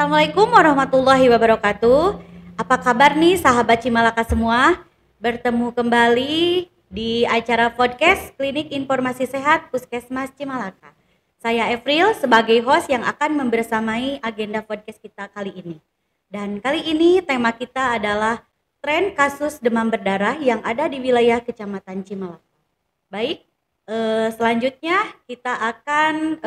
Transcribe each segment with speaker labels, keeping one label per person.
Speaker 1: Assalamualaikum warahmatullahi wabarakatuh. Apa kabar nih sahabat Cimalaka semua? Bertemu kembali di acara podcast Klinik Informasi Sehat Puskesmas Cimalaka. Saya Evril sebagai host yang akan membersamai agenda podcast kita kali ini. Dan kali ini tema kita adalah tren kasus demam berdarah yang ada di wilayah Kecamatan Cimalaka. Baik, selanjutnya kita akan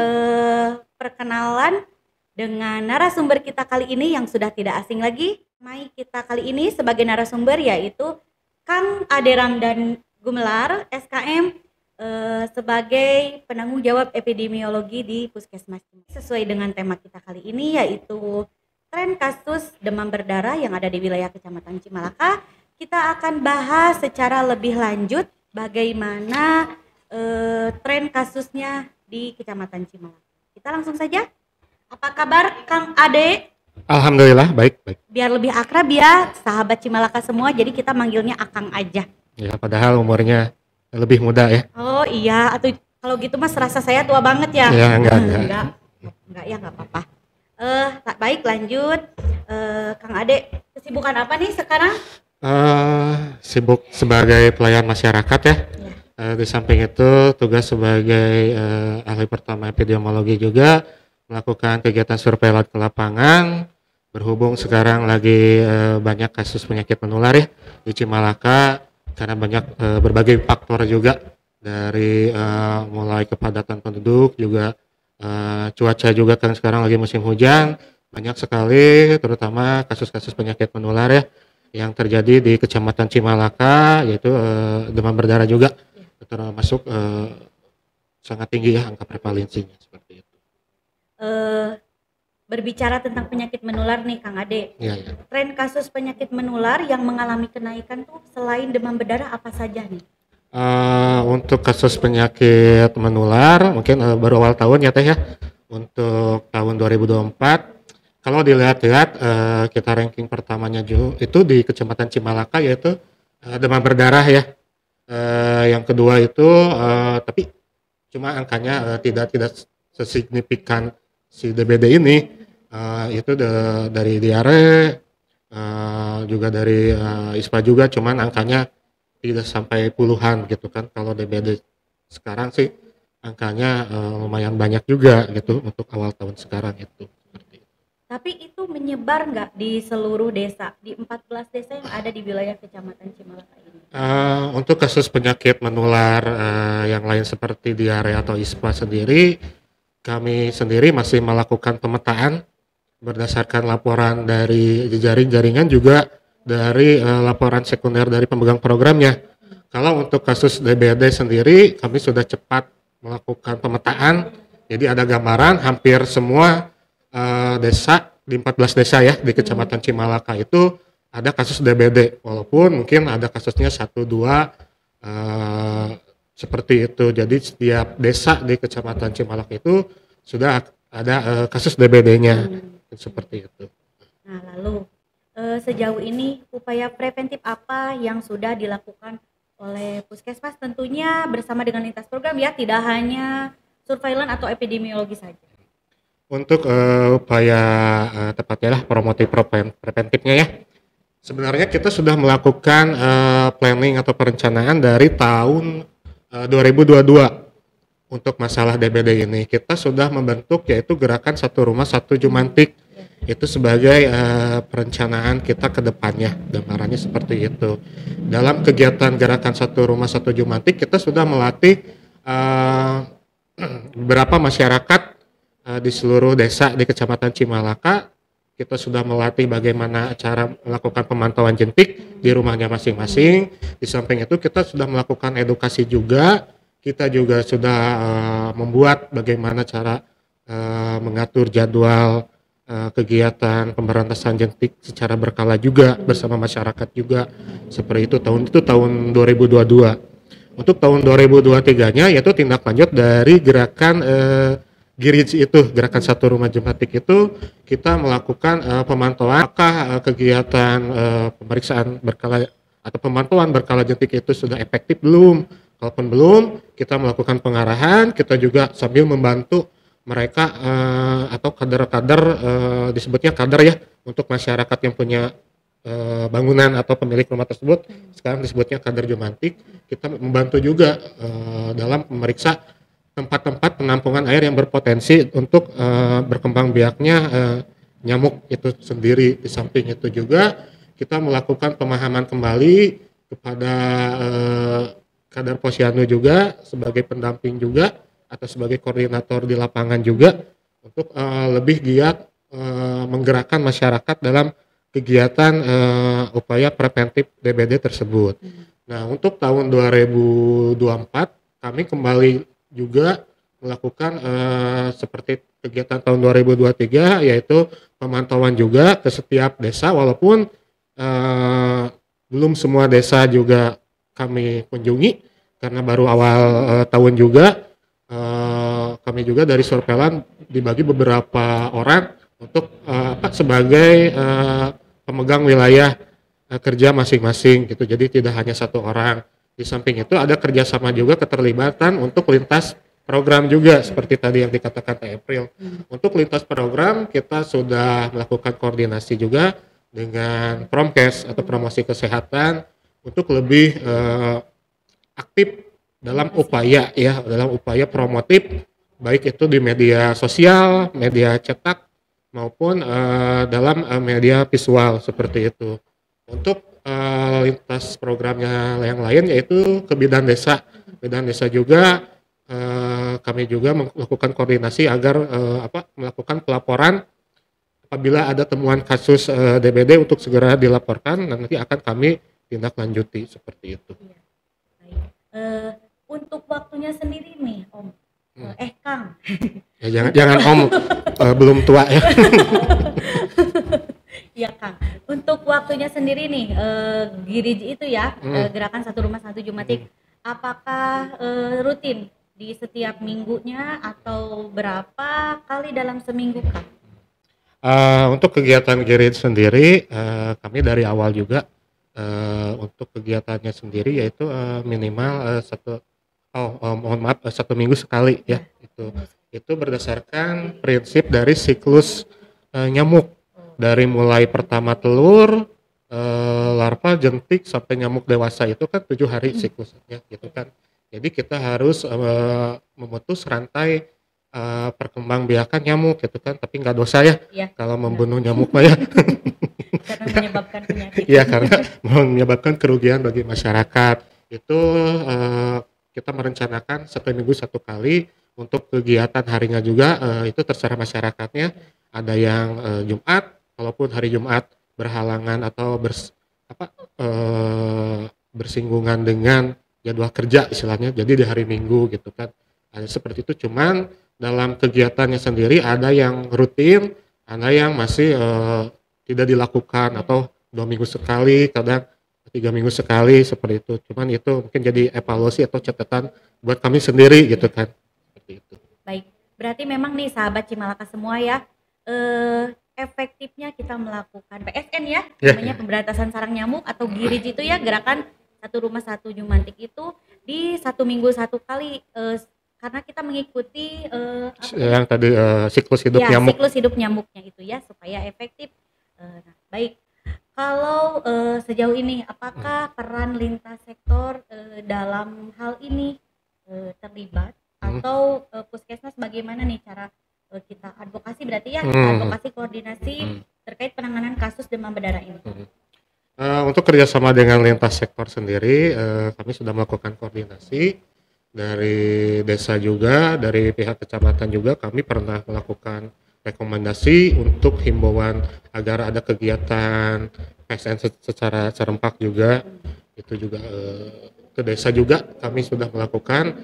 Speaker 1: perkenalan dengan narasumber kita kali ini yang sudah tidak asing lagi. Kita kali ini sebagai narasumber yaitu Kang Ade Ramdan Gumelar, SKM, sebagai penanggung jawab epidemiologi di Puskesmas. Sesuai dengan tema kita kali ini yaitu tren kasus demam berdarah yang ada di wilayah Kecamatan Cimalaka, kita akan bahas secara lebih lanjut bagaimana tren kasusnya di Kecamatan Cimalaka. Kita langsung saja. Apa kabar Kang Ade?
Speaker 2: Alhamdulillah baik.
Speaker 1: Biar lebih akrab ya sahabat Cimalaka semua, jadi kita manggilnya Akang aja.
Speaker 2: Ya, padahal umurnya lebih muda ya.
Speaker 1: Oh iya, atau kalau gitu mas rasa saya tua banget ya?
Speaker 2: Ya enggak
Speaker 1: ya nggak apa-apa. Baik lanjut. Kang Ade, kesibukan apa nih sekarang?
Speaker 2: Sibuk sebagai pelayan masyarakat ya. Di samping itu tugas sebagai ahli pertama epidemiologi juga, melakukan kegiatan surveillance ke lapangan. Berhubung sekarang lagi banyak kasus penyakit menular ya di Cimalaka, karena banyak berbagai faktor juga, dari mulai kepadatan penduduk juga, cuaca juga kan sekarang lagi musim hujan, banyak sekali terutama kasus-kasus penyakit menular ya yang terjadi di Kecamatan Cimalaka, yaitu demam berdarah juga termasuk sangat tinggi ya angka prevalensinya seperti itu.
Speaker 1: Berbicara tentang penyakit menular nih Kang Ade,
Speaker 2: ya.
Speaker 1: Tren kasus penyakit menular yang mengalami kenaikan tuh selain demam berdarah apa saja nih?
Speaker 2: Untuk kasus penyakit menular mungkin baru awal tahun ya Teh ya, untuk tahun 2024 kalau dilihat-lihat kita ranking pertamanya itu di Kecamatan Cimalaka yaitu demam berdarah ya. Yang kedua itu tapi cuma angkanya tidak sesignifikan si DBD ini, itu dari diare, juga dari ISPA juga, cuman angkanya tidak sampai puluhan gitu kan. Kalau DBD sekarang sih angkanya lumayan banyak juga gitu untuk awal tahun sekarang itu.
Speaker 1: Tapi itu menyebar nggak di seluruh desa, di 14 desa yang ada di wilayah Kecamatan Cimalaka ini?
Speaker 2: Untuk kasus penyakit menular yang lain seperti diare atau ISPA sendiri, kami sendiri masih melakukan pemetaan berdasarkan laporan dari jaringan juga dari laporan sekunder dari pemegang programnya. Kalau untuk kasus DBD sendiri kami sudah cepat melakukan pemetaan, jadi ada gambaran hampir semua desa di 14 desa ya di Kecamatan Cimalaka itu ada kasus DBD, walaupun mungkin ada kasusnya 1-2 seperti itu. Jadi setiap desa di Kecamatan Cimalaka itu sudah ada kasus DBD-nya seperti itu.
Speaker 1: Nah lalu sejauh ini upaya preventif apa yang sudah dilakukan oleh Puskesmas, tentunya bersama dengan lintas program ya, tidak hanya surveillance atau epidemiologi saja?
Speaker 2: Untuk upaya tepatnya lah promotif preventifnya ya, sebenarnya kita sudah melakukan planning atau perencanaan dari tahun 2022 untuk masalah DBD ini. Kita sudah membentuk yaitu gerakan Satu Rumah Satu Jumantik, itu sebagai perencanaan kita ke depannya, gambarannya seperti itu. Dalam kegiatan gerakan Satu Rumah Satu Jumantik kita sudah melatih beberapa masyarakat di seluruh desa di Kecamatan Cimalaka. Kita sudah melatih bagaimana cara melakukan pemantauan jentik di rumahnya masing-masing. Di samping itu kita sudah melakukan edukasi juga. Kita juga sudah membuat bagaimana cara mengatur jadwal kegiatan pemberantasan jentik secara berkala juga bersama masyarakat juga. Seperti itu tahun 2022. Untuk tahun 2023-nya yaitu tindak lanjut dari gerakan GIRIJ itu, gerakan Satu Rumah Jumantik itu, kita melakukan pemantauan apakah kegiatan pemeriksaan berkala atau pemantauan berkala jentik itu sudah efektif belum. Kalaupun belum, kita melakukan pengarahan, kita juga sambil membantu mereka atau kader-kader disebutnya kader ya, untuk masyarakat yang punya bangunan atau pemilik rumah tersebut, sekarang disebutnya kader Jumantik. Kita membantu juga dalam memeriksa tempat-tempat penampungan air yang berpotensi untuk berkembang biaknya nyamuk itu sendiri. Di samping itu juga kita melakukan pemahaman kembali kepada kader Posyandu juga sebagai pendamping juga atau sebagai koordinator di lapangan juga untuk lebih giat menggerakkan masyarakat dalam kegiatan upaya preventif DBD tersebut. Nah, untuk tahun 2024 kami kembali juga melakukan seperti kegiatan tahun 2023, yaitu pemantauan juga ke setiap desa, walaupun belum semua desa juga kami kunjungi karena baru awal tahun juga. Kami juga dari surveillance dibagi beberapa orang untuk sebagai pemegang wilayah kerja masing-masing gitu. Jadi tidak hanya satu orang. Di samping itu ada kerjasama juga, keterlibatan untuk lintas program juga seperti tadi yang dikatakan Teh April. Untuk lintas program kita sudah melakukan koordinasi juga dengan Promkes atau promosi kesehatan untuk lebih aktif dalam upaya promotif, baik itu di media sosial, media cetak maupun dalam media visual seperti itu. Untuk lintas programnya yang lain yaitu ke bidan desa. Bidan desa juga kami juga melakukan koordinasi agar melakukan pelaporan apabila ada temuan kasus DBD untuk segera dilaporkan, nanti akan kami tindak lanjuti seperti itu.
Speaker 1: Untuk waktunya sendiri nih Om, Kang.
Speaker 2: Ya, jangan Om, belum tua ya.
Speaker 1: Ya Kang, untuk waktunya sendiri nih, Giriji itu ya, gerakan satu rumah satu Jumantik, apakah rutin di setiap minggunya atau berapa kali dalam seminggu Kang?
Speaker 2: Untuk kegiatan Giriji sendiri, kami dari awal juga untuk kegiatannya sendiri yaitu minimal satu minggu sekali ya. Itu berdasarkan prinsip dari siklus nyamuk, dari mulai pertama telur, larva, jentik sampai nyamuk dewasa itu kan 7 hari siklusnya gitu kan. Jadi kita harus memutus rantai perkembangbiakan nyamuk gitu kan, tapi nggak dosa ya kalau membunuh nyamuk mah ya.
Speaker 1: Karena menyebabkan penyakit.
Speaker 2: Iya, karena menyebabkan kerugian bagi masyarakat. Itu kita merencanakan 1 minggu 1 kali. Untuk kegiatan harinya juga itu terserah masyarakatnya. Ada yang Jumat, walaupun hari Jumat berhalangan atau bersinggungan dengan jadwal kerja istilahnya, jadi di hari Minggu gitu kan. Ada seperti itu, cuman dalam kegiatannya sendiri ada yang rutin, ada yang masih tidak dilakukan atau 2 minggu sekali, kadang 3 minggu sekali seperti itu. Cuman itu mungkin jadi evaluasi atau catatan buat kami sendiri gitu kan. Seperti itu.
Speaker 1: Baik, berarti memang nih sahabat Cimalaka semua ya, efektifnya kita melakukan PSN ya, namanya pemberantasan sarang nyamuk atau Giriji itu ya, gerakan satu rumah satu Jumantik itu di 1 minggu 1 kali, karena kita mengikuti
Speaker 2: yang tadi siklus hidup nyamuk.
Speaker 1: Siklus hidup nyamuknya itu ya, supaya efektif. Nah, baik. Kalau sejauh ini apakah peran lintas sektor dalam hal ini terlibat atau puskesmas bagaimana nih cara kita advokasi berarti ya, advokasi koordinasi terkait penanganan kasus demam berdarah ini?
Speaker 2: Untuk kerjasama dengan lintas sektor sendiri, kami sudah melakukan koordinasi dari desa juga, dari pihak kecamatan juga. Kami pernah melakukan rekomendasi untuk himbauan agar ada kegiatan PSN secara serempak juga. Itu juga ke desa juga kami sudah melakukan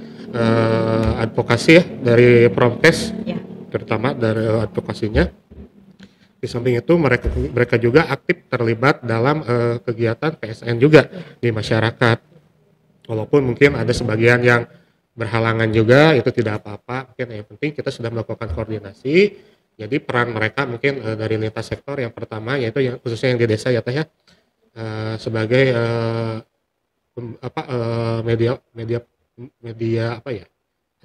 Speaker 2: advokasi ya dari Promkes, terutama dari advokasinya. Di samping itu mereka juga aktif terlibat dalam kegiatan PSN juga di masyarakat. Walaupun mungkin ada sebagian yang berhalangan juga, itu tidak apa-apa. Mungkin yang penting kita sudah melakukan koordinasi. Jadi peran mereka mungkin dari lintas sektor yang pertama yaitu yang khususnya yang di desa ya Teh ya, sebagai media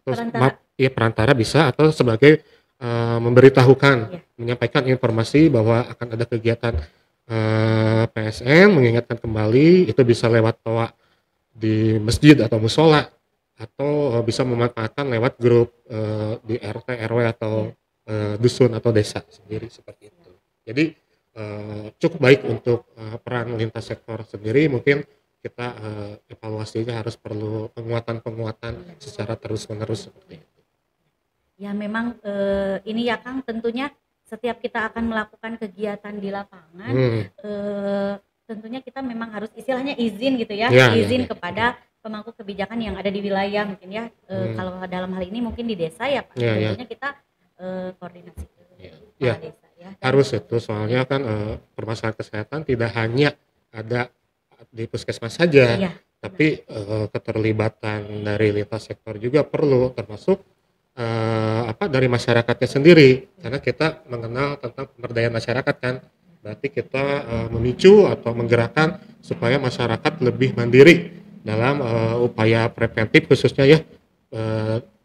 Speaker 2: atau
Speaker 1: Perantara.
Speaker 2: perantara bisa, atau sebagai memberitahukan,
Speaker 1: Iya.
Speaker 2: menyampaikan informasi bahwa akan ada kegiatan PSN, mengingatkan kembali. Itu bisa lewat toa di masjid atau musola, atau bisa memanfaatkan lewat grup di RT RW atau dusun atau desa sendiri seperti itu. Jadi cukup baik untuk peran lintas sektor sendiri. Mungkin kita evaluasinya harus perlu penguatan secara terus-menerus seperti itu.
Speaker 1: Ya memang ini ya Kang, tentunya setiap kita akan melakukan kegiatan di lapangan, tentunya kita memang harus istilahnya izin gitu ya, izin kepada pemangku kebijakan yang ada di wilayah mungkin ya. Kalau dalam hal ini mungkin di desa ya Pak, tentunya kita koordinasi ke kepala desa ya.
Speaker 2: Harus itu, soalnya kan permasalahan kesehatan tidak hanya ada di puskesmas saja, tapi keterlibatan dari lintas sektor juga perlu, termasuk dari masyarakatnya sendiri, karena kita mengenal tentang pemberdayaan masyarakat kan. Berarti kita memicu atau menggerakkan supaya masyarakat lebih mandiri dalam upaya preventif khususnya ya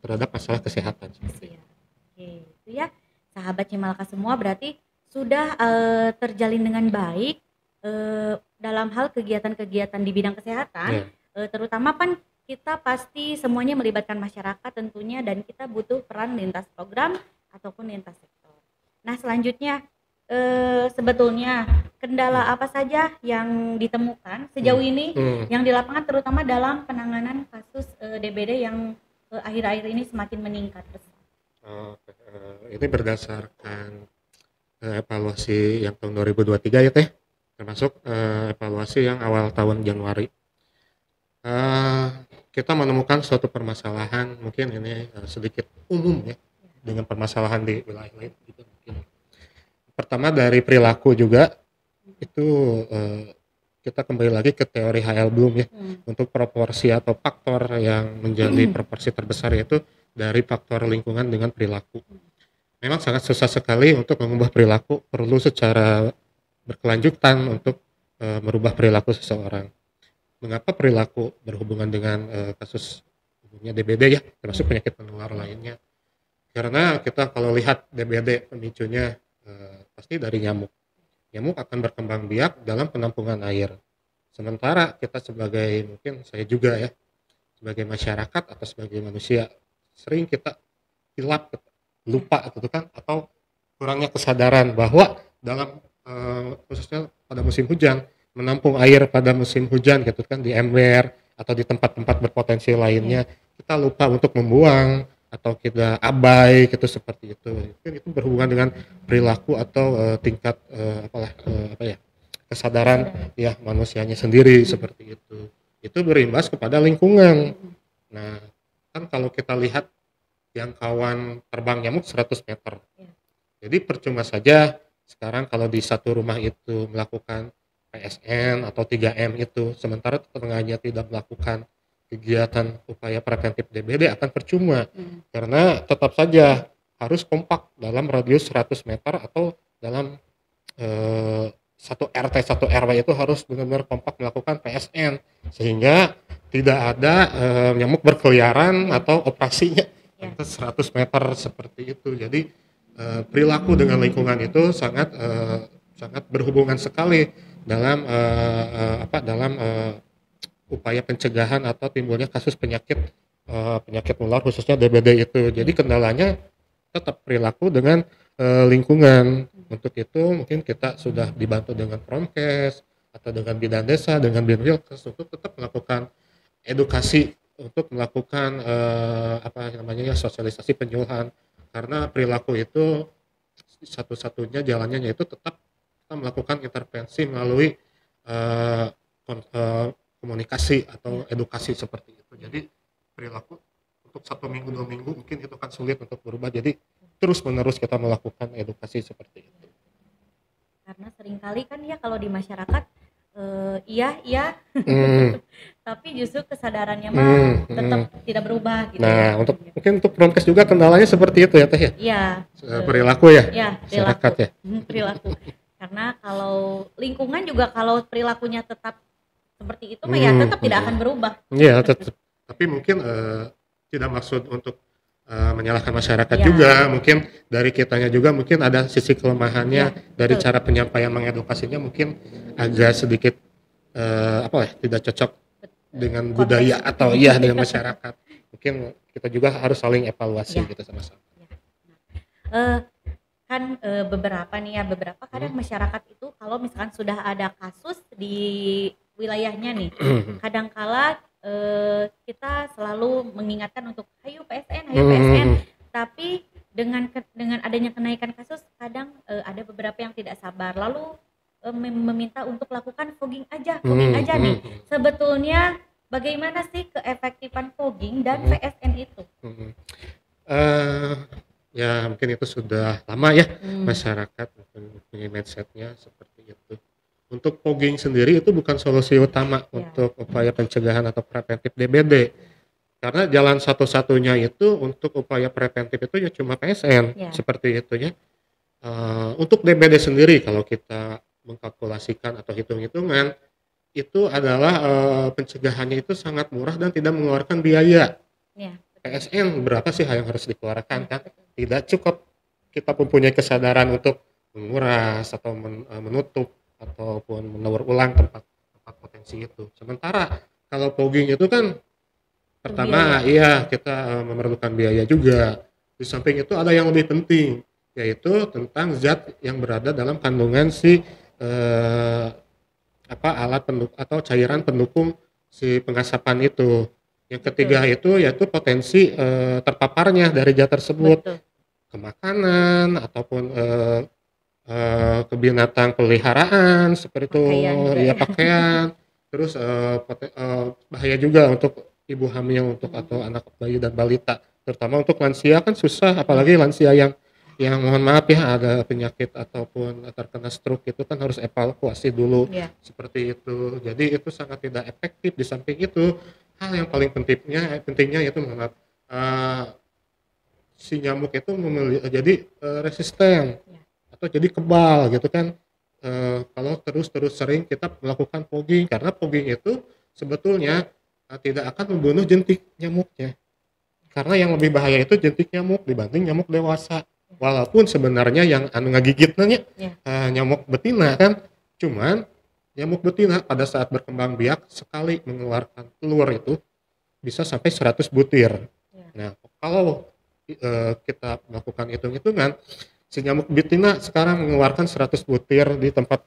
Speaker 2: terhadap masalah kesehatan.
Speaker 1: Oke, itu ya sahabat Cimalaka semua, berarti sudah terjalin dengan baik dalam hal kegiatan-kegiatan di bidang kesehatan, terutama kan kita pasti semuanya melibatkan masyarakat tentunya, dan kita butuh peran lintas program ataupun lintas sektor. Nah selanjutnya sebetulnya kendala apa saja yang ditemukan sejauh ini yang di lapangan, terutama dalam penanganan kasus DBD yang akhir-akhir ini semakin meningkat besar?
Speaker 2: Ini berdasarkan evaluasi yang tahun 2023 ya Teh, termasuk evaluasi yang awal tahun Januari. Kita menemukan suatu permasalahan, mungkin ini sedikit umum ya dengan permasalahan di wilayah lain gitu. Pertama dari perilaku juga itu kita kembali lagi ke teori H.L. Bloom ya, untuk proporsi atau faktor yang menjadi proporsi terbesar, yaitu dari faktor lingkungan dengan perilaku. Memang sangat susah sekali untuk mengubah perilaku, perlu secara berkelanjutan untuk merubah perilaku seseorang. Mengapa perilaku berhubungan dengan kasus umumnya DBD ya, termasuk penyakit menular lainnya? Karena kita kalau lihat DBD pemicunya pasti dari nyamuk. Nyamuk akan berkembang biak dalam penampungan air. Sementara kita sebagai, mungkin saya juga ya, sebagai masyarakat atau sebagai manusia, sering kita hilap, lupa gitu kan, atau kurangnya kesadaran bahwa dalam khususnya pada musim hujan, menampung air pada musim hujan gitu kan, di ember atau di tempat-tempat berpotensi lainnya, kita lupa untuk membuang atau kita abai gitu, seperti itu. Itu berhubungan dengan perilaku atau tingkat kesadaran ya manusianya sendiri, seperti itu. Itu berimbas kepada lingkungan. Nah, kan kalau kita lihat jangkauan terbang nyamuk 100 meter. Jadi percuma saja sekarang kalau di satu rumah itu melakukan PSN atau 3M itu, sementara tetangganya tidak melakukan kegiatan upaya preventif DBD, akan percuma. Karena tetap saja harus kompak dalam radius 100 meter atau dalam satu RT, satu RW itu harus benar-benar kompak melakukan PSN, sehingga tidak ada nyamuk berkeliaran atau operasinya 100 meter seperti itu. Jadi perilaku dengan lingkungan itu sangat berhubungan sekali dalam upaya pencegahan atau timbulnya kasus penyakit menular khususnya DBD itu. Jadi kendalanya tetap perilaku dengan lingkungan. Untuk itu mungkin kita sudah dibantu dengan Promkes atau dengan Bidan Desa, dengan Binwilkes untuk tetap melakukan edukasi, untuk melakukan sosialisasi penyuluhan, karena perilaku itu satu-satunya jalannya yaitu tetap kita melakukan intervensi melalui komunikasi atau edukasi seperti itu. Jadi perilaku untuk 1 minggu 2 minggu mungkin itu kan sulit untuk berubah, jadi terus menerus kita melakukan edukasi seperti itu.
Speaker 1: Karena seringkali kan ya kalau di masyarakat iya tapi justru kesadarannya tetap tidak berubah gitu.
Speaker 2: Nah, mungkin untuk Promkes juga kendalanya seperti itu ya Teh ya?
Speaker 1: Iya.
Speaker 2: Perilaku ya?
Speaker 1: Iya,
Speaker 2: masyarakat ya?
Speaker 1: Perilaku. Karena kalau lingkungan juga kalau perilakunya tetap seperti itu ya tetap tidak akan berubah.
Speaker 2: Iya, tetap. Tapi mungkin tidak maksud untuk menyalahkan masyarakat
Speaker 1: Ya.
Speaker 2: juga, mungkin dari kitanya juga mungkin ada sisi kelemahannya
Speaker 1: Ya,
Speaker 2: dari
Speaker 1: betul.
Speaker 2: cara penyampaian mengedukasinya mungkin agak sedikit tidak cocok dengan
Speaker 1: Konteks.
Speaker 2: budaya atau dengan masyarakat. Mungkin kita juga harus saling evaluasi
Speaker 1: Ya.
Speaker 2: gitu sama-sama.
Speaker 1: Kan beberapa kadang masyarakat itu kalau misalkan sudah ada kasus di wilayahnya nih, kadangkala kita selalu mengingatkan untuk ayo PSN, tapi dengan adanya kenaikan kasus kadang ada beberapa yang tidak sabar lalu meminta untuk lakukan fogging aja nih. Sebetulnya bagaimana sih keefektifan fogging dan PSN itu?
Speaker 2: Ya mungkin itu sudah lama ya masyarakat mempunyai mindsetnya seperti itu. Untuk fogging sendiri itu bukan solusi utama untuk upaya pencegahan atau preventif DBD, karena jalan satu-satunya itu untuk upaya preventif itu ya cuma PSN seperti itu ya. Untuk DBD sendiri kalau kita mengkalkulasikan atau hitung-hitungan itu adalah pencegahannya itu sangat murah dan tidak mengeluarkan biaya. PSN berapa sih yang harus dikeluarkan kan? Tidak cukup kita mempunyai kesadaran untuk menguras atau menutup ataupun menaur ulang tempat potensi itu. Sementara kalau fogging itu kan pertama kita memerlukan biaya juga. Di samping itu ada yang lebih penting, yaitu tentang zat yang berada dalam kandungan si alat pendukung atau cairan pendukung si pengasapan itu. Yang ketiga itu yaitu potensi terpaparnya dari zat tersebut ke makanan ataupun ke binatang peliharaan seperti itu, pakaian. Terus bahaya juga untuk ibu hamil atau anak bayi dan balita, terutama untuk lansia kan susah, apalagi lansia yang mohon maaf ya ada penyakit ataupun terkena stroke itu kan harus evakuasi dulu seperti itu. Jadi itu sangat tidak efektif. Di samping itu hal yang paling pentingnya itu si nyamuk itu jadi resisten atau jadi kebal gitu kan. Kalau terus sering kita melakukan fogging, karena fogging itu sebetulnya tidak akan membunuh jentik nyamuknya, karena yang lebih bahaya itu jentik nyamuk dibanding nyamuk dewasa. Walaupun sebenarnya yang ngagigitnya nyamuk betina kan, cuman nyamuk betina pada saat berkembang biak sekali mengeluarkan telur itu bisa sampai 100 butir. Nah kalau kita melakukan hitung-hitungan, si nyamuk betina sekarang mengeluarkan 100 butir di tempat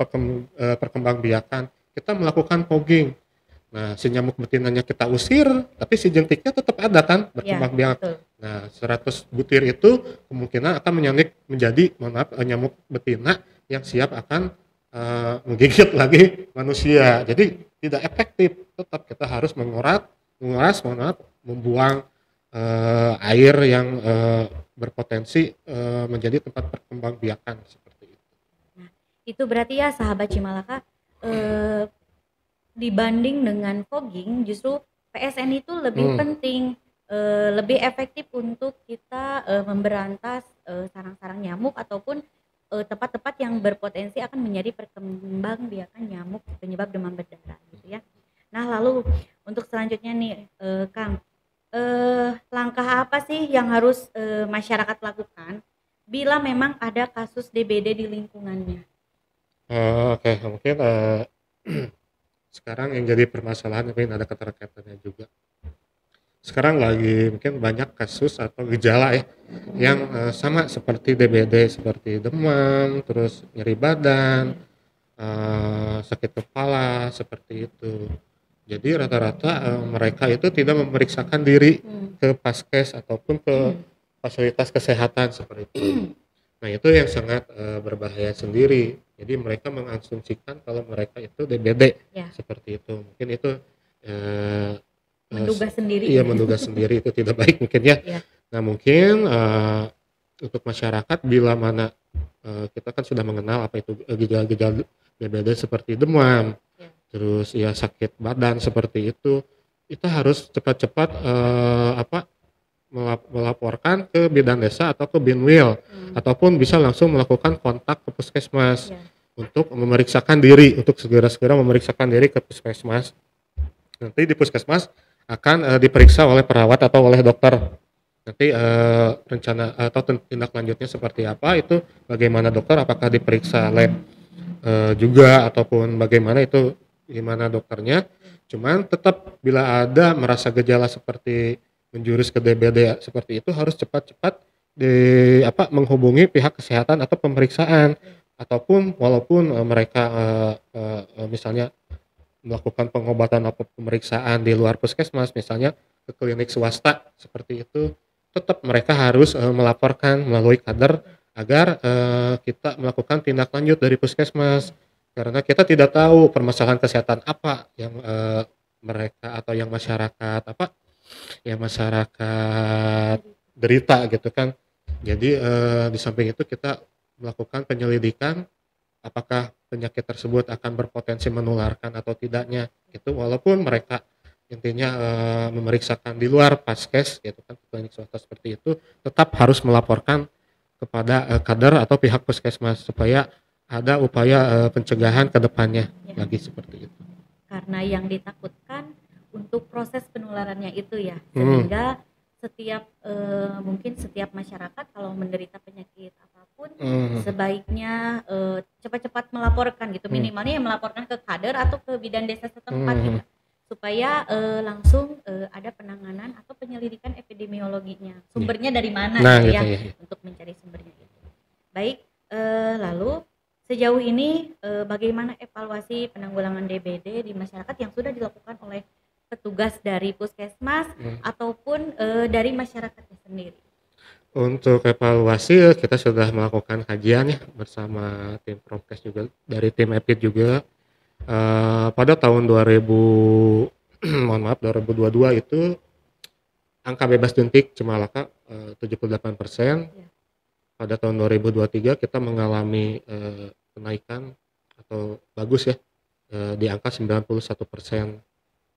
Speaker 2: perkembangbiakan, kita melakukan fogging. Nah, si nyamuk betinanya kita usir, tapi si jentiknya tetap ada kan berkembang biak. Nah, 100 butir itu kemungkinan akan menjadi nyamuk betina yang siap akan menggigit lagi manusia. Jadi tidak efektif. Tetap kita harus membuang air yang berpotensi menjadi tempat perkembangbiakan seperti itu.
Speaker 1: Nah, itu berarti ya sahabat Cimalaka, dibanding dengan fogging justru PSN itu lebih penting, lebih efektif untuk kita memberantas sarang-sarang nyamuk ataupun tempat-tempat yang berpotensi akan menjadi perkembangbiakan nyamuk penyebab demam berdarah gitu ya. Nah lalu untuk selanjutnya nih Kang, langkah apa sih yang harus masyarakat lakukan bila memang ada kasus DBD di lingkungannya?
Speaker 2: Oke, mungkin sekarang yang jadi permasalahan mungkin ada keterkaitannya juga. Sekarang lagi mungkin banyak kasus atau gejala ya yang sama seperti DBD, seperti demam, terus nyeri badan, sakit kepala seperti itu. Jadi rata-rata mereka itu tidak memeriksakan diri ke paskes ataupun ke fasilitas kesehatan seperti itu. Nah itu yang sangat berbahaya sendiri. Jadi mereka mengasumsikan kalau mereka itu DBD seperti itu. Mungkin itu
Speaker 1: menduga sendiri.
Speaker 2: Iya, menduga sendiri itu tidak baik mungkin ya. Nah mungkin untuk masyarakat bila mana kita kan sudah mengenal apa itu gejala-gejala DBD seperti demam, terus ya sakit badan seperti itu, kita harus cepat-cepat melaporkan ke bidan desa atau ke binwil, ataupun bisa langsung melakukan kontak ke puskesmas untuk memeriksakan diri, untuk segera memeriksakan diri ke puskesmas. Nanti di puskesmas akan diperiksa oleh perawat atau oleh dokter. Nanti rencana atau tindak lanjutnya seperti apa itu bagaimana dokter, apakah diperiksa lab juga ataupun bagaimana itu gimana dokternya. Cuman tetap bila ada merasa gejala seperti menjurus ke DBD seperti itu harus cepat-cepat menghubungi pihak kesehatan atau pemeriksaan, ataupun walaupun mereka misalnya melakukan pengobatan atau pemeriksaan di luar puskesmas, misalnya ke klinik swasta seperti itu, tetap mereka harus melaporkan melalui kader agar kita melakukan tindak lanjut dari puskesmas, karena kita tidak tahu permasalahan kesehatan apa yang mereka atau yang masyarakat derita gitu kan. Jadi di samping itu kita melakukan penyelidikan apakah penyakit tersebut akan berpotensi menularkan atau tidaknya gitu, walaupun mereka intinya memeriksakan di luar paskes gitu kan, klinik swasta seperti itu, tetap harus melaporkan kepada kader atau pihak puskesmas supaya ada upaya pencegahan ke depannya lagi seperti itu.
Speaker 1: Karena yang ditakutkan untuk proses penularannya itu ya, sehingga mungkin setiap masyarakat kalau menderita penyakit apapun sebaiknya cepat-cepat melaporkan gitu, minimalnya yang melaporkan ke kader atau ke bidan desa setempat gitu, supaya langsung ada penanganan atau penyelidikan epidemiologinya, sumbernya dari mana gitu ya, untuk mencari sumbernya itu. Baik, lalu sejauh ini bagaimana evaluasi penanggulangan DBD di masyarakat yang sudah dilakukan oleh petugas dari puskesmas ataupun dari masyarakatnya sendiri?
Speaker 2: Untuk evaluasi kita sudah melakukan kajian ya bersama tim Prokes juga, dari tim EPID juga. Pada tahun 2022 itu angka bebas jentik Cimalaka 78%. Pada tahun 2023 kita mengalami kenaikan atau bagus ya di angka 91%,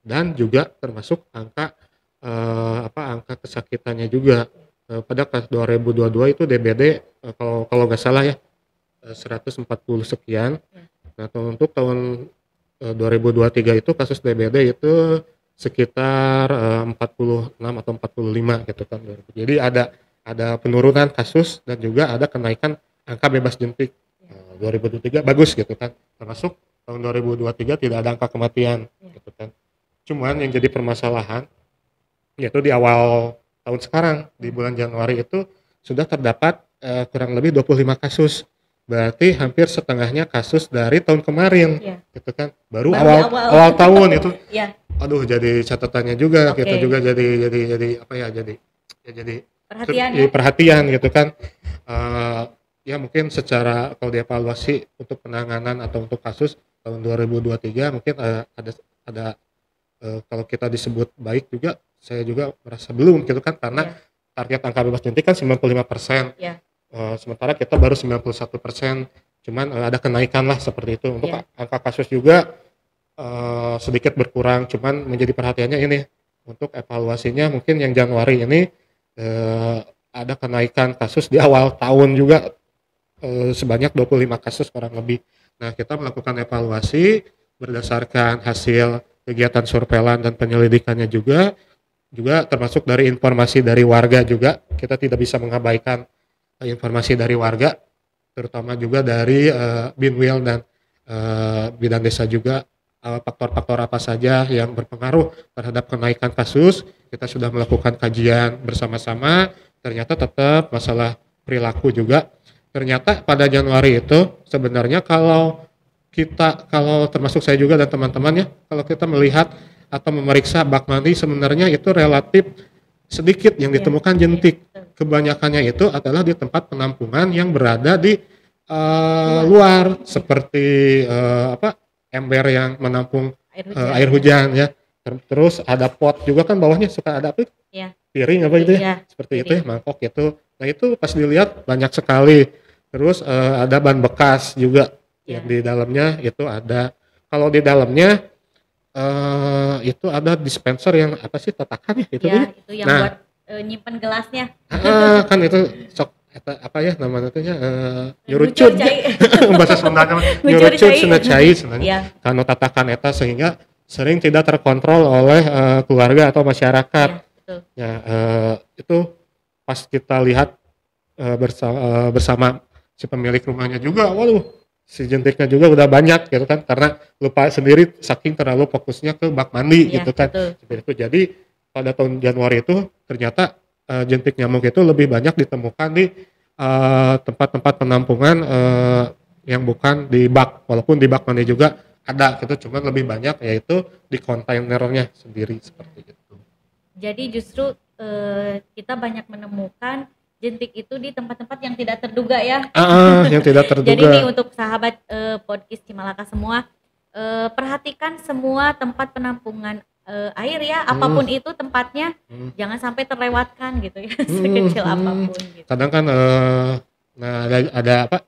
Speaker 2: dan juga termasuk angka angka kesakitannya juga pada kelas 2022 itu DBD kalau nggak salah ya 140 sekian. Nah untuk tahun 2023 itu kasus DBD itu sekitar 46 atau 45 gitu kan. Jadi ada penurunan kasus dan juga ada kenaikan angka bebas jentik. 2023 bagus gitu kan, termasuk tahun 2023 tidak ada angka kematian gitu kan. Cuman yang jadi permasalahan yaitu di awal tahun sekarang di bulan Januari itu sudah terdapat kurang lebih 25 kasus. Berarti hampir setengahnya kasus dari tahun kemarin gitu kan. Baru awal tahun itu. Aduh, jadi catatannya juga kita juga jadi perhatian gitu kan. Ya mungkin secara kalau dievaluasi untuk penanganan atau untuk kasus tahun 2023 mungkin ada kalau kita disebut baik juga, saya juga merasa belum gitu kan, karena target angka bebas jentik kan 95%. Sementara kita baru 91%. Cuman ada kenaikan lah seperti itu. Untuk angka kasus juga sedikit berkurang, cuman menjadi perhatiannya ini untuk evaluasinya mungkin yang Januari ini ada kenaikan kasus di awal tahun juga sebanyak 25 kasus kurang lebih. Nah, kita melakukan evaluasi berdasarkan hasil kegiatan surveillance dan penyelidikannya juga termasuk dari informasi dari warga juga. Kita tidak bisa mengabaikan informasi dari warga, terutama juga dari Binwil dan bidan desa juga, faktor-faktor apa saja yang berpengaruh terhadap kenaikan kasus. Kita sudah melakukan kajian bersama-sama, ternyata tetap masalah perilaku juga. Ternyata pada Januari itu sebenarnya kalau termasuk saya juga dan teman-teman ya, kalau kita melihat atau memeriksa bak mandi sebenarnya itu relatif sedikit yang ditemukan jentik. Kebanyakannya itu adalah di tempat penampungan yang berada di luar, seperti ember yang menampung air hujan ya. Terus ada pot juga kan, bawahnya suka ada apa? Piring apa itu ya? Seperti itu ya, mangkok itu. Nah itu pas dilihat banyak sekali. Terus ada ban bekas juga yang di dalamnya itu ada. Kalau di dalamnya itu ada dispenser yang apa sih, tatakan ya itu ya?
Speaker 1: Itu yang buat nyimpen gelasnya.
Speaker 2: Kan itu apa ya namanya itu ya, nyurucut bahasa Sundanya nyurucut Sunda cai sebenarnya. Karena tatakan eta sehingga sering tidak terkontrol oleh keluarga atau masyarakat.
Speaker 1: Iya, betul.
Speaker 2: Ya, itu pas kita lihat bersama si pemilik rumahnya juga, waduh, si jentiknya juga udah banyak gitu kan, karena lupa sendiri saking terlalu fokusnya ke bak mandi
Speaker 1: Iya,
Speaker 2: gitu kan.
Speaker 1: betul.
Speaker 2: Seperti itu. Jadi pada tahun Januari itu ternyata jentik nyamuk itu lebih banyak ditemukan di tempat-tempat penampungan yang bukan di bak, walaupun di bak mandi juga ada gitu, cuman lebih banyak yaitu di kontainernya sendiri seperti itu.
Speaker 1: Jadi justru kita banyak menemukan jentik itu di tempat-tempat yang tidak terduga ya.
Speaker 2: Yang tidak terduga.
Speaker 1: Jadi nih untuk sahabat podcast Cimalaka semua, perhatikan semua tempat penampungan air ya, apapun itu tempatnya, jangan sampai terlewatkan gitu ya, sekecil apapun gitu.
Speaker 2: Kadang kan nah ada apa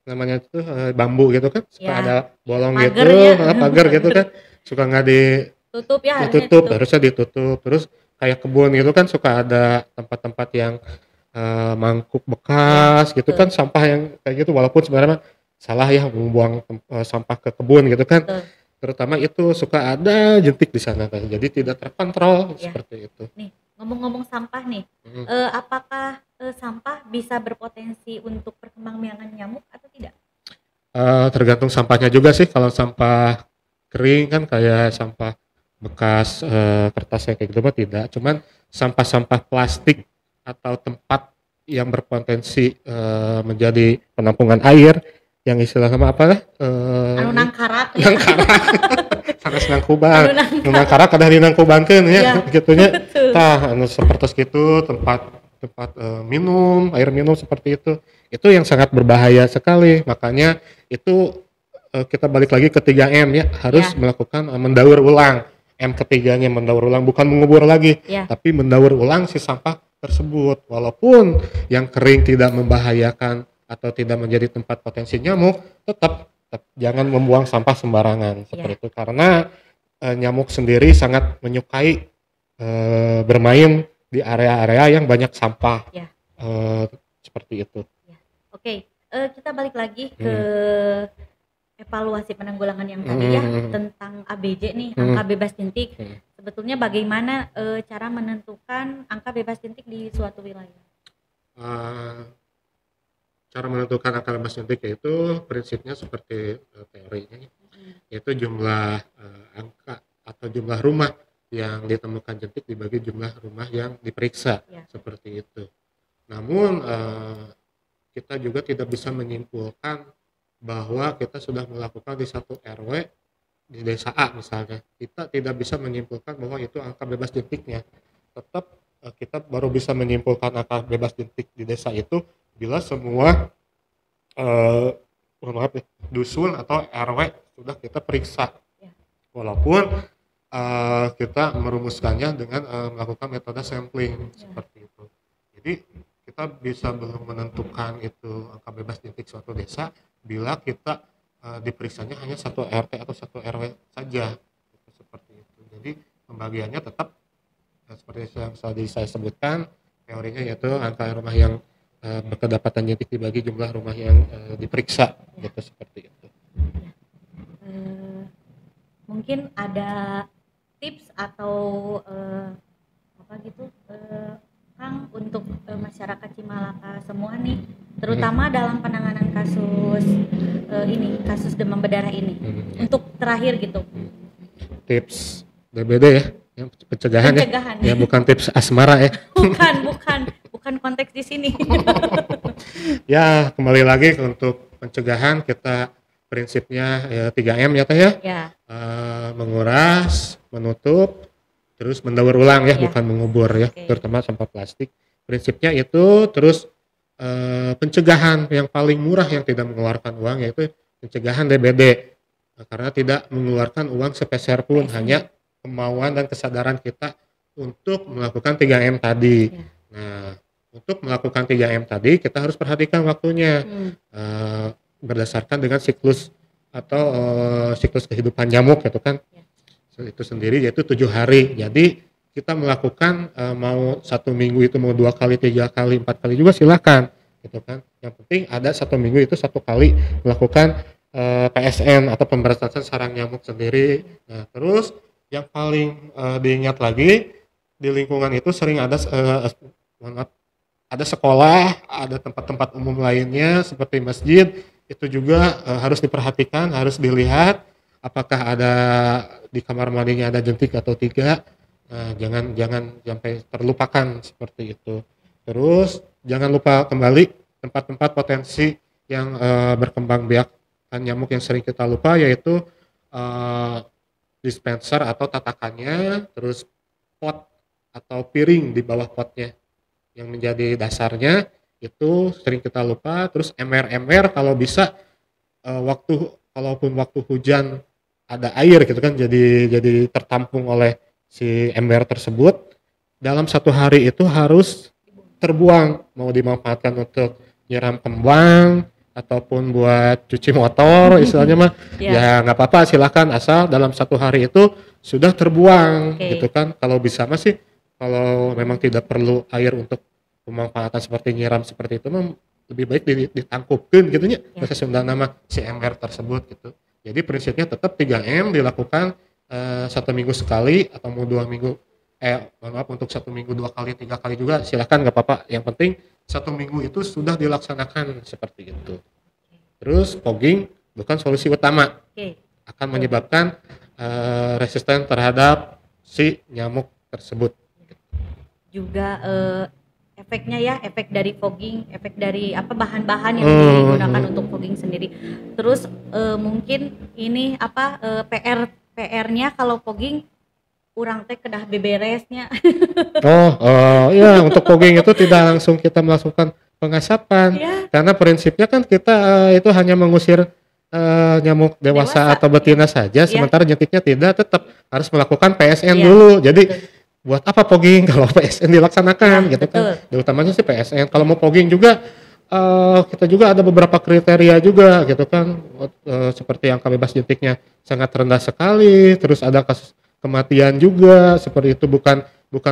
Speaker 2: namanya itu bambu gitu kan, suka
Speaker 1: Ya,
Speaker 2: ada bolong
Speaker 1: pagar
Speaker 2: gitu,
Speaker 1: ya.
Speaker 2: pagar gitu kan, suka nggak
Speaker 1: Tutup ya, harusnya
Speaker 2: ditutup,
Speaker 1: tutup.
Speaker 2: harusnya ditutup. Terus kayak kebun gitu kan suka ada tempat-tempat yang mangkuk bekas
Speaker 1: Ya,
Speaker 2: gitu
Speaker 1: betul.
Speaker 2: kan, sampah yang kayak gitu, walaupun sebenarnya salah ya membuang sampah ke kebun gitu kan.
Speaker 1: Betul.
Speaker 2: Terutama itu suka ada jentik di sana kan, jadi tidak terkontrol
Speaker 1: Ya.
Speaker 2: seperti itu.
Speaker 1: Nih, ngomong-ngomong sampah nih, apakah sampah bisa berpotensi untuk perkembangbiakan nyamuk atau tidak?
Speaker 2: Tergantung sampahnya juga sih. Kalau sampah kering kan kayak sampah bekas kertas kayak gitu mah tidak. Cuman sampah-sampah plastik atau tempat yang berpotensi menjadi penampungan air, yang istilahnya apa lah?
Speaker 1: Anu nangkarak ya.
Speaker 2: Nangkarak. Sanes nangkuban.
Speaker 1: Anu
Speaker 2: Nangkarak kada dinangkubankeun ya,
Speaker 1: Iya,
Speaker 2: gitunya.
Speaker 1: betul.
Speaker 2: Tah anu seperti gitu, tempat minum, air minum seperti itu yang sangat berbahaya sekali. Makanya itu kita balik lagi ke 3M ya, harus
Speaker 1: Ya.
Speaker 2: melakukan mendaur ulang. M ketiganya mendaur ulang, bukan mengubur lagi,
Speaker 1: Ya.
Speaker 2: tapi mendaur ulang si sampah tersebut. Walaupun yang kering tidak membahayakan atau tidak menjadi tempat potensi nyamuk, tetap jangan membuang sampah sembarangan seperti itu, karena nyamuk sendiri sangat menyukai bermain di area-area yang banyak sampah.
Speaker 1: Ya.
Speaker 2: Seperti itu.
Speaker 1: Oke, kita balik lagi ke evaluasi penanggulangan yang tadi ya, tentang ABJ nih, angka bebas jentik. Sebetulnya bagaimana cara menentukan angka bebas jentik di suatu wilayah?
Speaker 2: Cara menentukan angka bebas jentik yaitu prinsipnya seperti teorinya, yaitu jumlah angka atau jumlah rumah yang ditemukan jentik dibagi jumlah rumah yang diperiksa, seperti itu. Namun kita juga tidak bisa menyimpulkan bahwa kita sudah melakukan di satu RW di desa A misalnya, kita tidak bisa menyimpulkan bahwa itu angka bebas jentiknya. Tetap kita baru bisa menyimpulkan angka bebas jentik di desa itu bila semua dusun atau RW sudah kita periksa. Walaupun kita merumuskannya dengan melakukan metode sampling seperti itu. Jadi kita bisa belum menentukan itu angka bebas jentik suatu desa bila kita diperiksanya hanya satu RT atau satu RW saja, seperti itu. Jadi pembagiannya tetap seperti yang tadi saya sebutkan, teorinya yaitu angka rumah yang berkedapatan jentik dibagi jumlah rumah yang diperiksa, gitu, seperti itu.
Speaker 1: Mungkin ada tips atau apa gitu, Kang, untuk masyarakat Cimalaka semua nih, terutama dalam penanganan kasus kasus demam berdarah ini. Untuk terakhir gitu.
Speaker 2: Tips DBD ya, yang pencegahan ya, bukan tips asmara ya.
Speaker 1: bukan konteks di sini.
Speaker 2: Ya, kembali lagi untuk pencegahan kita prinsipnya 3M ya teh ya. Menguras, menutup, terus mendaur ulang ya, bukan mengubur ya, terutama sampah plastik. Prinsipnya itu, terus pencegahan yang paling murah yang tidak mengeluarkan uang yaitu pencegahan DBD, karena tidak mengeluarkan uang sepeser pun, hanya kemauan dan kesadaran kita untuk melakukan 3M tadi. Nah, untuk melakukan 3M tadi kita harus perhatikan waktunya, berdasarkan dengan siklus atau siklus kehidupan nyamuk gitu kan. Itu sendiri yaitu 7 hari. Jadi kita melakukan mau 1 minggu itu mau 2 kali, 3 kali, 4 kali juga silakan gitu kan. Yang penting ada 1 minggu itu 1 kali melakukan PSN atau pemberantasan sarang nyamuk sendiri. Nah, terus Yang paling diingat lagi di lingkungan itu sering ada ada sekolah, ada tempat-tempat umum lainnya seperti masjid, itu juga harus diperhatikan, harus dilihat apakah ada di kamar mandinya ada jentik atau tidak. Jangan jangan sampai terlupakan seperti itu. Terus jangan lupa kembali tempat-tempat potensi yang berkembang biakan nyamuk yang sering kita lupa, yaitu eh, dispenser atau tatakannya, terus pot atau piring di bawah potnya yang menjadi dasarnya itu sering kita lupa. Terus ember-ember kalau bisa kalaupun waktu hujan ada air gitu kan, jadi tertampung oleh si ember tersebut, dalam 1 hari itu harus terbuang, mau dimanfaatkan untuk nyiram kembang ataupun buat cuci motor istilahnya mah ya nggak apa-apa, silakan asal dalam 1 hari itu sudah terbuang gitu kan. Kalau bisa masih, kalau memang tidak perlu air untuk pemanfaatan seperti nyiram seperti itu mah lebih baik ditangkupkan gitu nya bahasa Sunda nama si ember tersebut gitu. Jadi prinsipnya tetap 3M dilakukan 1 minggu sekali atau mau 2 minggu maaf, untuk 1 minggu 2 kali 3 kali juga silakan, nggak apa-apa, yang penting 1 minggu itu sudah dilaksanakan seperti itu. Terus fogging bukan solusi utama, akan menyebabkan resisten terhadap si nyamuk tersebut.
Speaker 1: Juga efeknya ya, efek dari fogging, efek dari apa bahan-bahan yang digunakan untuk fogging sendiri. Terus mungkin ini apa PR-nya kalau fogging urang teh kedah beberesnya.
Speaker 2: Ya, untuk fogging itu tidak langsung kita melakukan pengasapan karena prinsipnya kan kita itu hanya mengusir nyamuk dewasa atau betina saja, sementara jentiknya tidak, tetap harus melakukan PSN dulu. Jadi buat apa fogging kalau PSN dilaksanakan gitu kan. Utamanya sih PSN. Kalau mau fogging juga kita juga ada beberapa kriteria juga gitu kan, seperti angka bebas jentiknya sangat rendah sekali, terus ada kasus kematian juga seperti itu. Bukan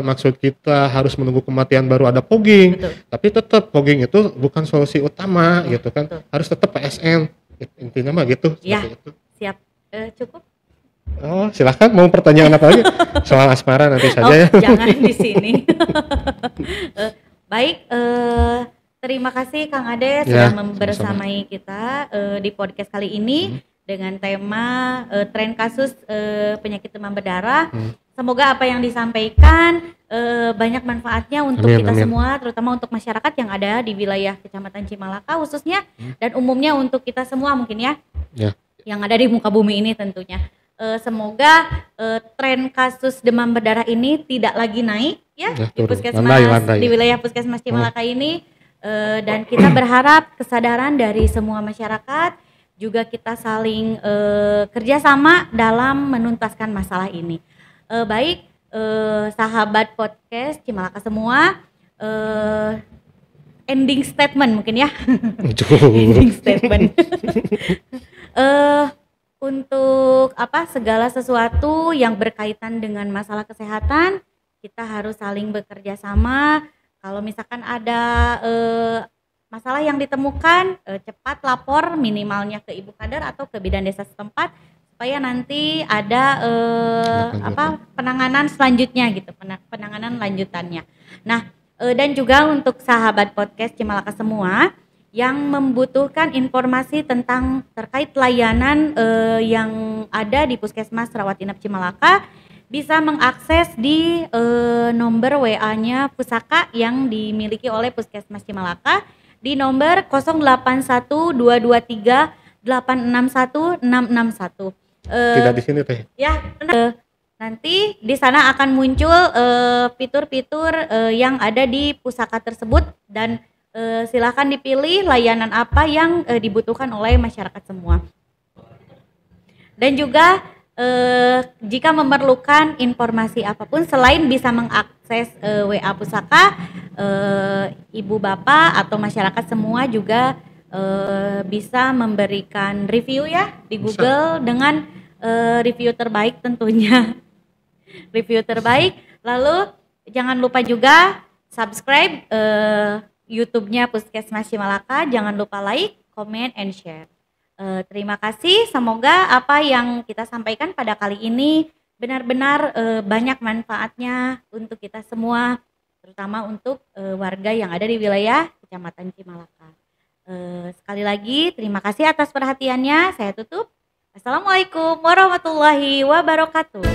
Speaker 2: maksud kita harus menunggu kematian baru ada fogging, tapi tetap fogging itu bukan solusi utama gitu kan. Harus tetap PSN intinya mah gitu. Itu.
Speaker 1: Siap. Cukup.
Speaker 2: Silahkan mau pertanyaan apa lagi soal asmara nanti saja ya.
Speaker 1: Jangan di sini. Baik, terima kasih Kang Ade sudah bersamai kita di podcast kali ini dengan tema tren kasus penyakit demam berdarah. Semoga apa yang disampaikan banyak manfaatnya untuk kita semua, terutama untuk masyarakat yang ada di wilayah Kecamatan Cimalaka khususnya, dan umumnya untuk kita semua mungkin ya. Yang ada di muka bumi ini tentunya. Semoga tren kasus demam berdarah ini tidak lagi naik ya di puskesmas di wilayah Puskesmas Cimalaka ini, dan kita berharap kesadaran dari semua masyarakat, juga kita saling kerjasama dalam menuntaskan masalah ini. Baik, sahabat podcast Cimalaka semua, ending statement mungkin ya. Ending statement. Untuk segala sesuatu yang berkaitan dengan masalah kesehatan, kita harus saling bekerja sama. Kalau misalkan ada masalah yang ditemukan, cepat lapor minimalnya ke Ibu Kader atau ke bidan desa setempat supaya nanti ada penanganan selanjutnya gitu, penanganan lanjutannya. Nah, dan juga untuk sahabat podcast Cimalaka semua yang membutuhkan informasi terkait layanan yang ada di Puskesmas Rawat Inap Cimalaka, bisa mengakses di nomor WA-nya Pusaka yang dimiliki oleh Puskesmas Cimalaka di nomor 081223861661.
Speaker 2: Tidak di sini teh.
Speaker 1: Ya, nanti di sana akan muncul fitur-fitur yang ada di pusaka tersebut, dan silakan dipilih layanan apa yang dibutuhkan oleh masyarakat semua. Dan juga jika memerlukan informasi apapun selain bisa mengakses WA Pusaka, ibu bapak atau masyarakat semua juga bisa memberikan review ya di Google dengan review terbaik tentunya. Review terbaik. Lalu jangan lupa juga subscribe YouTube-nya Puskesmas Cimalaka, jangan lupa like, comment, and share. Terima kasih, semoga apa yang kita sampaikan pada kali ini benar-benar banyak manfaatnya untuk kita semua, terutama untuk warga yang ada di wilayah Kecamatan Cimalaka. Sekali lagi terima kasih atas perhatiannya. Saya tutup. Assalamualaikum warahmatullahi wabarakatuh.